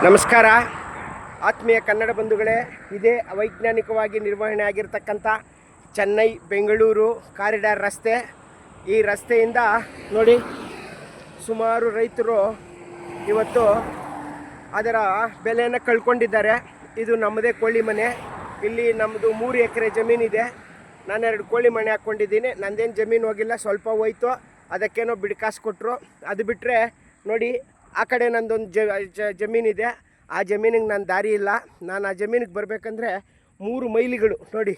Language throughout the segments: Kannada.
ನಮಸ್ಕಾರ ಆತ್ಮೀಯ ಕನ್ನಡ ಬಂಧುಗಳೇ. ಇದೇ ಅವೈಜ್ಞಾನಿಕವಾಗಿ ನಿರ್ವಹಣೆ ಆಗಿರ್ತಕ್ಕಂಥ ಚೆನ್ನೈ ಬೆಂಗಳೂರು ಕಾರಿಡಾರ್ ರಸ್ತೆ. ಈ ರಸ್ತೆಯಿಂದ ನೋಡಿ ಸುಮಾರು ರೈತರು ಇವತ್ತು ಅದರ ಬೆಲೆಯನ್ನು ಕಳ್ಕೊಂಡಿದ್ದಾರೆ. ಇದು ನಮ್ಮದೇ ಕೋಳಿ ಮನೆ. ಇಲ್ಲಿ ನಮ್ಮದು 3 ಎಕರೆ ಜಮೀನಿದೆ. ನಾನು 2 ಕೋಳಿ ಮನೆ ಹಾಕ್ಕೊಂಡಿದ್ದೀನಿ. ನಂದೇನು ಜಮೀನು ಹೋಗಿಲ್ಲ, ಸ್ವಲ್ಪ ಹೋಯ್ತು. ಅದಕ್ಕೇನೋ ಬಿಡ್ಕಾಸು ಕೊಟ್ಟರು. ಅದು ಬಿಟ್ಟರೆ ನೋಡಿ ಆ ಕಡೆ ನಂದೊಂದು ಜಮೀನಿದೆ. ಆ ಜಮೀನಿಗೆ ನಾನು ದಾರಿ ಇಲ್ಲ. ನಾನು ಆ ಜಮೀನಿಗೆ ಬರಬೇಕಂದ್ರೆ 3 ಮೈಲಿಗಳು ನೋಡಿ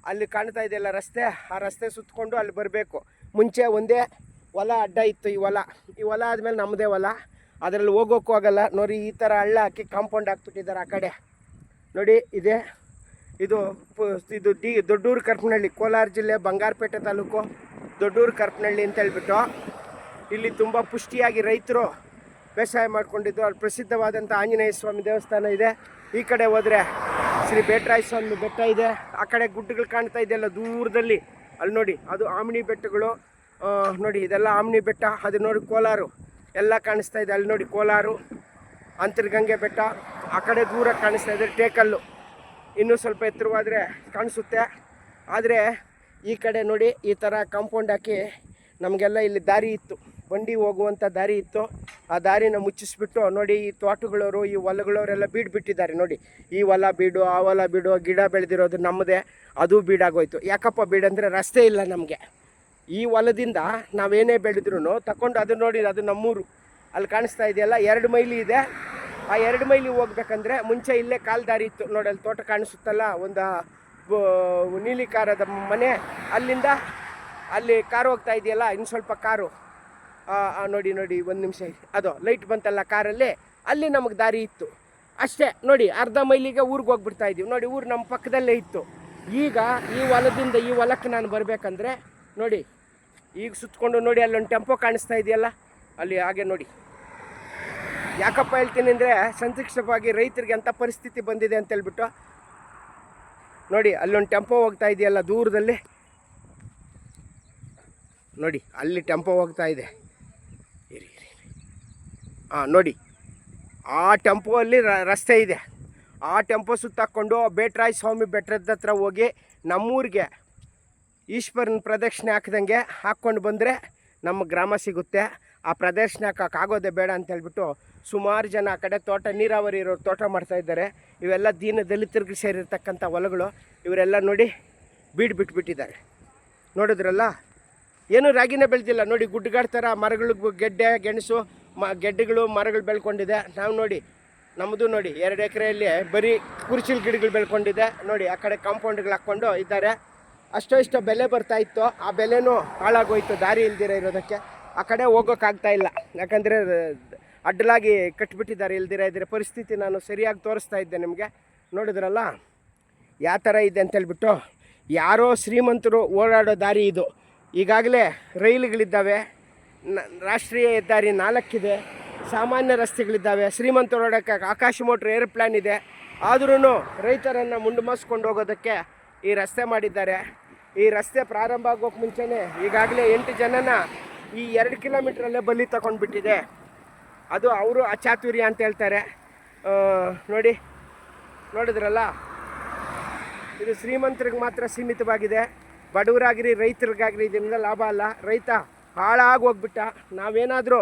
ಅಲ್ಲಿ ಕಾಣ್ತಾ ಇದೆಯಲ್ಲ ರಸ್ತೆ, ಆ ರಸ್ತೆ ಸುತ್ತಕೊಂಡು ಅಲ್ಲಿ ಬರಬೇಕು. ಮುಂಚೆ ಒಂದೇ ಹೊಲ ಅಡ್ಡ ಇತ್ತು. ಈ ಹೊಲ ಆದಮೇಲೆ ನಮ್ಮದೇ ಹೊಲ. ಅದರಲ್ಲಿ ಹೋಗೋಕ್ಕೂ ಆಗಲ್ಲ ನೋಡಿ. ಈ ಥರ ಹಳ್ಳ ಹಾಕಿ ಕಾಂಪೌಂಡ್ ಹಾಕ್ಬಿಟ್ಟಿದ್ದಾರೆ ಆ ಕಡೆ ನೋಡಿ. ಇದು ದೊಡ್ಡೂರು ಕರ್ಪನಹಳ್ಳಿ, ಕೋಲಾರ ಜಿಲ್ಲೆ ಬಂಗಾರಪೇಟೆ ತಾಲೂಕು ದೊಡ್ಡೂರು ಕರ್ಪನಹಳ್ಳಿ ಅಂತ ಹೇಳ್ಬಿಟ್ಟು ಇಲ್ಲಿ ತುಂಬ ಪುಷ್ಟಿಯಾಗಿ ರೈತರು ಬೇಸಾಯ ಮಾಡ್ಕೊಂಡಿದ್ದು. ಅಲ್ಲಿ ಪ್ರಸಿದ್ಧವಾದಂಥ ಆಂಜನೇಯ ಸ್ವಾಮಿ ದೇವಸ್ಥಾನ ಇದೆ. ಈ ಕಡೆ ಹೋದರೆ ಶ್ರೀ ಬೇಟರಾಯ ಸ್ವಾಮಿ ಬೆಟ್ಟ ಇದೆ. ಆ ಕಡೆ ಗುಡ್ಡಗಳು ಕಾಣ್ತಾ ಇದೆಯಲ್ಲ ದೂರದಲ್ಲಿ, ಅಲ್ಲಿ ನೋಡಿ ಅದು ಆಮಣಿ ಬೆಟ್ಟಗಳು ನೋಡಿ. ಇದೆಲ್ಲ ಆಮಣಿ ಬೆಟ್ಟ. ಅದು ನೋಡಿ ಕೋಲಾರು ಎಲ್ಲ ಕಾಣಿಸ್ತಾ ಇದೆ. ಅಲ್ಲಿ ನೋಡಿ ಕೋಲಾರು, ಅಂತರ್ಗಂಗೆ ಬೆಟ್ಟ. ಆ ಕಡೆ ದೂರ ಕಾಣಿಸ್ತಾ ಇದೆ ಟೇಕಲ್ಲು. ಇನ್ನೂ ಸ್ವಲ್ಪ ಎತ್ತರವಾದರೆ ಕಾಣಿಸುತ್ತೆ. ಆದರೆ ಈ ಕಡೆ ನೋಡಿ ಈ ಥರ ಕಾಂಪೌಂಡ್ ಹಾಕಿ ನಮಗೆಲ್ಲ ಇಲ್ಲಿ ದಾರಿ ಇತ್ತು, ಬಂಡಿ ಹೋಗುವಂಥ ದಾರಿ ಇತ್ತು. ಆ ದಾರಿನ ಮುಚ್ಚಿಸ್ಬಿಟ್ಟು ನೋಡಿ ಈ ತೋಟಗಳವರು, ಈ ಹೊಲಗಳವರೆಲ್ಲ ಬೀಡ್ಬಿಟ್ಟಿದ್ದಾರೆ ನೋಡಿ. ಈ ಹೊಲ ಬೀಡು, ಆ ಹೊಲ ಬೀಡು, ಗಿಡ ಬೆಳೆದಿರೋದು ನಮ್ಮದೇ, ಅದು ಬೀಡಾಗೋಯ್ತು. ಯಾಕಪ್ಪ ಬೀಡಂದರೆ ರಸ್ತೆ ಇಲ್ಲ ನಮಗೆ. ಈ ಹೊಲದಿಂದ ನಾವೇನೇ ಬೆಳೆದ್ರೂ ತಗೊಂಡು ಅದು ನೋಡಿ, ಅದು ನಮ್ಮೂರು. ಅಲ್ಲಿ ಕಾಣಿಸ್ತಾ ಇದೆಯಲ್ಲ 2 ಮೈಲಿ ಇದೆ. ಆ 2 ಮೈಲಿ ಹೋಗ್ಬೇಕಂದ್ರೆ ಮುಂಚೆ ಇಲ್ಲೇ ಕಾಲು ದಾರಿ ಇತ್ತು ನೋಡಿ. ಅಲ್ಲಿ ತೋಟ ಕಾಣಿಸುತ್ತಲ್ಲ, ಒಂದು ನೀಲಿ ಕಾರದ ಮನೆ. ಅಲ್ಲಿಂದ ಅಲ್ಲಿ ಕಾರು ಹೋಗ್ತಾ ಇದೆಯಲ್ಲ, ಇನ್ನು ಸ್ವಲ್ಪ ಕಾರು ನೋಡಿ 1 ನಿಮಿಷ ಅದು ಲೈಟ್ ಬಂತಲ್ಲ ಕಾರಲ್ಲಿ, ಅಲ್ಲಿ ನಮಗೆ ದಾರಿ ಇತ್ತು ಅಷ್ಟೇ ನೋಡಿ. ಅರ್ಧ ಮೈಲಿಗೆ ಊರಿಗೆ ಹೋಗ್ಬಿಡ್ತಾ ಇದ್ದೀವಿ ನೋಡಿ. ಊರು ನಮ್ಮ ಪಕ್ಕದಲ್ಲೇ ಇತ್ತು. ಈಗ ಈ ಹೊಲದಿಂದ ಈ ಹೊಲಕ್ಕೆ ನಾನು ಬರಬೇಕಂದ್ರೆ ನೋಡಿ ಈಗ ಸುತ್ತಕೊಂಡು ನೋಡಿ ಅಲ್ಲೊಂದು ಟೆಂಪೋ ಕಾಣಿಸ್ತಾ ಇದೆಯಲ್ಲ ಅಲ್ಲಿ, ಹಾಗೆ ನೋಡಿ. ಯಾಕಪ್ಪ ಹೇಳ್ತೀನಿ ಅಂದರೆ ಸಂಕ್ಷಿಪ್ತವಾಗಿ ರೈತರಿಗೆ ಅಂಥ ಪರಿಸ್ಥಿತಿ ಬಂದಿದೆ ಅಂತೇಳ್ಬಿಟ್ಟು ನೋಡಿ. ಅಲ್ಲೊಂದು ಟೆಂಪೋ ಹೋಗ್ತಾ ಇದೆಯಲ್ಲ ದೂರದಲ್ಲಿ ನೋಡಿ, ಅಲ್ಲಿ ಟೆಂಪೋ ಹೋಗ್ತಾ ಇದೆ. ನೋಡಿ ಆ ಟೆಂಪೋ ಅಲ್ಲಿ ರಸ್ತೆ ಇದೆ. ಆ ಟೆಂಪೋ ಸುತ್ತಾಕ್ಕೊಂಡು ಬೇಟರಾಯ ಸ್ವಾಮಿ ಬೆಟ್ಟದ ಹತ್ರ ಹೋಗಿ ನಮ್ಮೂರಿಗೆ ಈಶ್ವರನ ಪ್ರದಕ್ಷಿಣೆ ಹಾಕ್ದಂಗೆ ಹಾಕ್ಕೊಂಡು ಬಂದರೆ ನಮ್ಮ ಗ್ರಾಮ ಸಿಗುತ್ತೆ. ಆ ಪ್ರದಕ್ಷಿಣೆ ಹಾಕೋಕ್ಕಾಗೋದೇ ಬೇಡ ಅಂತೇಳ್ಬಿಟ್ಟು ಸುಮಾರು ಜನ ಆ ಕಡೆ ತೋಟ, ನೀರಾವರಿ ಇರೋರು ತೋಟ ಮಾಡ್ತಾಯಿದ್ದಾರೆ. ಇವೆಲ್ಲ ದೀನ ದಲಿತರಿಗೆ ಸೇರಿರ್ತಕ್ಕಂಥ ಹೊಲಗಳು. ಇವರೆಲ್ಲ ನೋಡಿ ಬಿಟ್ಬಿಟ್ಟಿದ್ದಾರೆ. ನೋಡಿದ್ರಲ್ಲ, ಏನೂ ರಾಗಿನೇ ಬೆಳೆದಿಲ್ಲ ನೋಡಿ. ಗುಡ್ಡಗಾಡ ಥರ ಮರಗಳು, ಗೆಡ್ಡೆ ಗೆಣಸು ಗೆಡ್ಡೆಗಳು ಮರಗಳು ಬೆಳ್ಕೊಂಡಿದೆ. ನಾವು ನೋಡಿ ನಮ್ಮದು ನೋಡಿ 2 ಎಕರೆಯಲ್ಲಿ ಬರೀ ಕುರ್ಚಿಲ್ ಗಿಡಗಳು ಬೆಳ್ಕೊಂಡಿದೆ ನೋಡಿ. ಆ ಕಡೆ ಕಾಂಪೌಂಡ್ಗಳು ಹಾಕ್ಕೊಂಡು ಇದ್ದಾರೆ. ಅಷ್ಟೋ ಇಷ್ಟೋ ಬೆಲೆ ಬರ್ತಾಯಿತ್ತು, ಆ ಬೆಲೆನೂ ಹಾಳಾಗೋಯ್ತು ದಾರಿ ಇಲ್ದಿರ ಇರೋದಕ್ಕೆ. ಆ ಕಡೆ ಹೋಗೋಕ್ಕಾಗ್ತಾ ಇಲ್ಲ, ಯಾಕಂದರೆ ಅಡ್ಡಲಾಗಿ ಕಟ್ಬಿಟ್ಟಿದ್ದಾರೆ. ಇಲ್ದಿರ ಇದ್ರೆ ಪರಿಸ್ಥಿತಿ ನಾನು ಸರಿಯಾಗಿ ತೋರಿಸ್ತಾ ಇದ್ದೆ ನಿಮಗೆ. ನೋಡಿದ್ರಲ್ಲ ಯಾವ ಥರ ಇದೆ ಅಂತೇಳ್ಬಿಟ್ಟು. ಯಾರೋ ಶ್ರೀಮಂತರು ಓಡಾಡೋ ದಾರಿ ಇದು. ಈಗಾಗಲೇ ರೈಲುಗಳಿದ್ದಾವೆ, ರಾಷ್ಟ್ರೀಯ ಹೆದ್ದಾರಿ 4 ಇದೆ, ಸಾಮಾನ್ಯ ರಸ್ತೆಗಳಿದ್ದಾವೆ. ಶ್ರೀಮಂತರು ಓಡೋಕ್ಕೆ ಆಕಾಶ ಮೋಟ್ರ್ ಏರೋಪ್ಲಾನ್ ಇದೆ. ಆದ್ರೂ ರೈತರನ್ನು ಮುಂದುಮಸ್ಕೊಂಡು ಹೋಗೋದಕ್ಕೆ ಈ ರಸ್ತೆ ಮಾಡಿದ್ದಾರೆ. ಈ ರಸ್ತೆ ಪ್ರಾರಂಭ ಆಗೋಕ್ಕೆ ಮುಂಚೆನೇ ಈಗಾಗಲೇ 8 ಜನನ ಈ 2 ಕಿಲೋಮೀಟ್ರಲ್ಲೇ ಬಲಿ ತಗೊಂಡ್ಬಿಟ್ಟಿದೆ. ಅದು ಅವರು ಅಚಾತುರ್ಯ ಅಂತ ಹೇಳ್ತಾರೆ ನೋಡಿದ್ರಲ್ಲ. ಇದು ಶ್ರೀಮಂತರಿಗೆ ಮಾತ್ರ ಸೀಮಿತವಾಗಿದೆ. ಬಡವರಾಗಿರಿ ರೈತರಿಗಾಗಿರಿ ಇದರಿಂದ ಲಾಭ ಅಲ್ಲ. ರೈತ ಹಾಳಾಗಿ ಹೋಗ್ಬಿಟ್ಟ. ನಾವೇನಾದರೂ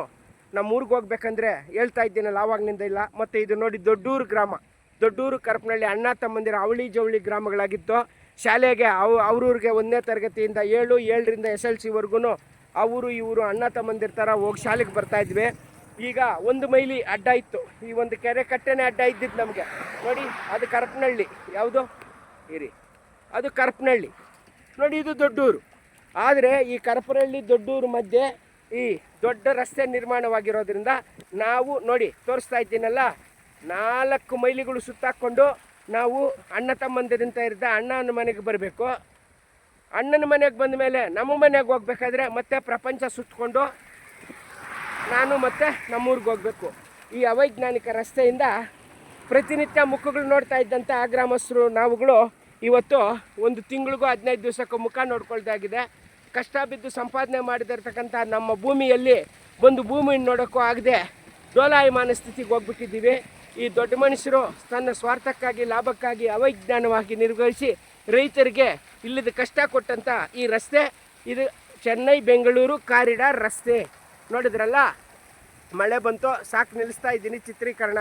ನಮ್ಮ ಊರಿಗೆ ಹೋಗ್ಬೇಕಂದ್ರೆ ಹೇಳ್ತಾ ಇದ್ದೀನಲ್ಲ ಆವಾಗಲಿಂದ ಇಲ್ಲ. ಮತ್ತು ಇದು ನೋಡಿ ದೊಡ್ಡೂರು ಗ್ರಾಮ, ದೊಡ್ಡೂರು ಕರ್ಪನಹಳ್ಳಿ ಅಣ್ಣ ತಮ್ಮಂದಿರ ಅವಳಿ ಜವಳಿ ಗ್ರಾಮಗಳಾಗಿತ್ತು. ಶಾಲೆಗೆ ಅವ್ರೂರಿಗೆ 1ನೇ ತರಗತಿಯಿಂದ 7ರಿಂದ SLC ಅವರು ಇವರು ಅಣ್ಣ ತಮ್ಮಂದಿರ ಥರ ಹೋಗಿ ಶಾಲೆಗೆ ಬರ್ತಾಯಿದ್ವಿ. ಈಗ 1 ಮೈಲಿ ಅಡ್ಡ ಇತ್ತು. ಈ ಒಂದು ಕೆರೆ ಕಟ್ಟೆನೇ ಅಡ್ಡ ಇದ್ದಿದ್ದು ನಮಗೆ ನೋಡಿ. ಅದು ಕರ್ಪನಹಳ್ಳಿ, ಯಾವುದು ಅದು ಕರ್ಪನಹಳ್ಳಿ ನೋಡಿ. ಇದು ದೊಡ್ಡೂರು. ಆದರೆ ಈ ಕರ್ಪನಹಳ್ಳಿ ದೊಡ್ಡೂರು ಮಧ್ಯೆ ಈ ದೊಡ್ಡ ರಸ್ತೆ ನಿರ್ಮಾಣವಾಗಿರೋದ್ರಿಂದ ನಾವು ನೋಡಿ ತೋರಿಸ್ತಾ ಇದ್ದೀನಲ್ಲ, 4 ಮೈಲಿಗಳು ಸುತ್ತಾಕ್ಕೊಂಡು ನಾವು ಅಣ್ಣ ತಮ್ಮಂದಿರಂತ ಇದ್ದ ಅಣ್ಣನ ಮನೆಗೆ ಬರಬೇಕು. ಅಣ್ಣನ ಮನೆಗೆ ಬಂದ ಮೇಲೆ ನಮ್ಮ ಮನೆಗೆ ಹೋಗ್ಬೇಕಾದ್ರೆ ಮತ್ತೆ ಪ್ರಪಂಚ ಸುತ್ತಕೊಂಡು ನಾನು ಮತ್ತೆ ನಮ್ಮೂರಿಗೆ ಹೋಗಬೇಕು. ಈ ಅವೈಜ್ಞಾನಿಕ ರಸ್ತೆಯಿಂದ ಪ್ರತಿನಿತ್ಯ ಮುಖಗಳು ನೋಡ್ತಾ ಇದ್ದಂಥ ಆ ಗ್ರಾಮಸ್ಥರು ನಾವುಗಳು ಇವತ್ತು 1 ತಿಂಗಳಿಗೂ 15 ದಿವಸಕ್ಕೂ ಮುಖ ನೋಡ್ಕೊಳ್ದಾಗಿದೆ. ಕಷ್ಟ ಬಿದ್ದು ಸಂಪಾದನೆ ಮಾಡಿದಿರ್ತಕ್ಕಂಥ ನಮ್ಮ ಭೂಮಿಯಲ್ಲಿ ಬಂದು ಭೂಮಿಯನ್ನು ನೋಡೋಕ್ಕೂ ಆಗದೆ ಡೋಲಾಯಮಾನ ಸ್ಥಿತಿಗೆ ಹೋಗ್ಬಿಟ್ಟಿದ್ದೀವಿ. ಈ ದೊಡ್ಡ ಮನುಷ್ಯರು ತನ್ನ ಸ್ವಾರ್ಥಕ್ಕಾಗಿ ಲಾಭಕ್ಕಾಗಿ ಅವೈಜ್ಞಾನವಾಗಿ ನಿರ್ವಹಿಸಿ ರೈತರಿಗೆ ಇಲ್ಲದ ಕಷ್ಟ ಕೊಟ್ಟಂಥ ಈ ರಸ್ತೆ ಇದು ಚೆನ್ನೈ ಬೆಂಗಳೂರು ಕಾರಿಡಾರ್ ರಸ್ತೆ. ನೋಡಿದ್ರಲ್ಲ, ಮಳೆ ಬಂತು, ಸಾಕು ನಿಲ್ಲಿಸ್ತಾ ಇದ್ದೀನಿ ಚಿತ್ರೀಕರಣ.